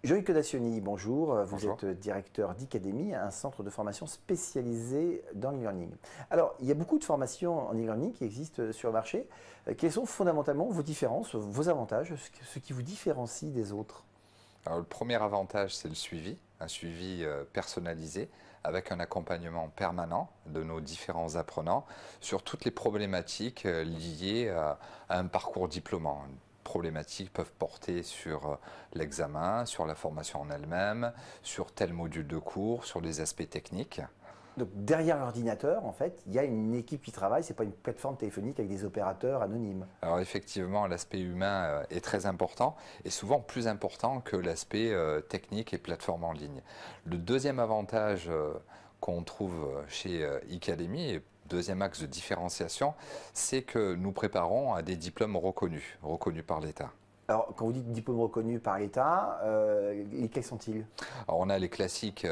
Jean-Luc Dacioni, bonjour. Vous Bonjour. êtes directeur d'Icademy, un centre de formation spécialisé dans l'e-learning. Alors, il y a beaucoup de formations en e-learning qui existent sur le marché. Quelles sont fondamentalement vos différences, vos avantages, ce qui vous différencie des autres? Alors, le premier avantage, c'est le suivi, un suivi personnalisé avec un accompagnement permanent de nos différents apprenants sur toutes les problématiques liées à un parcours diplômant. Problématiques peuvent porter sur l'examen, sur la formation en elle-même, sur tel module de cours, sur les aspects techniques. Donc, derrière l'ordinateur, en fait, il y a une équipe qui travaille. Ce n'est pas une plateforme téléphonique avec des opérateurs anonymes. Alors effectivement, l'aspect humain est très important et souvent plus important que l'aspect technique et plateforme en ligne. Le deuxième avantage qu'on trouve chez Icademy, et deuxième axe de différenciation, c'est que nous préparons à des diplômes reconnus par l'État. Alors, quand vous dites diplôme reconnu par l'État, quels sont-ils? Alors, on a les classiques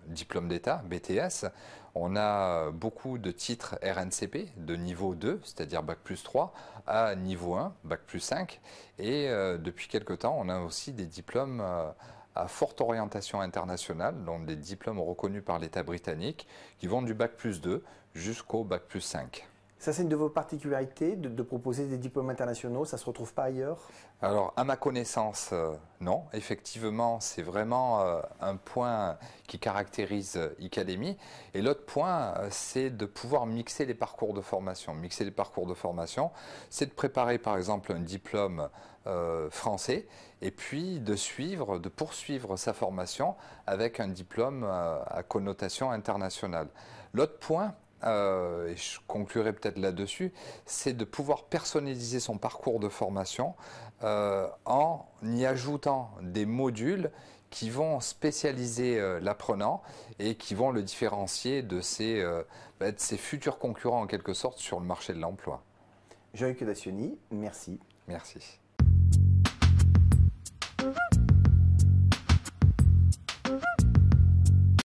diplômes d'État, BTS. On a beaucoup de titres RNCP de niveau 2, c'est-à-dire Bac+3, à niveau 1, Bac+5. Et depuis quelque temps, on a aussi des diplômes à forte orientation internationale, donc des diplômes reconnus par l'État britannique, qui vont du Bac+2 jusqu'au Bac+5. Ça, c'est une de vos particularités de proposer des diplômes internationaux. Ça ne se retrouve pas ailleurs? Alors, à ma connaissance, non. Effectivement, c'est vraiment un point qui caractérise Icademy. Et l'autre point, c'est de pouvoir mixer les parcours de formation. Mixer les parcours de formation, c'est de préparer, par exemple, un diplôme français et puis de poursuivre sa formation avec un diplôme à connotation internationale. L'autre point, et je conclurai peut-être là-dessus, c'est de pouvoir personnaliser son parcours de formation en y ajoutant des modules qui vont spécialiser l'apprenant et qui vont le différencier de ses futurs concurrents en quelque sorte sur le marché de l'emploi. Jean-Luc Dacioni, merci. Merci.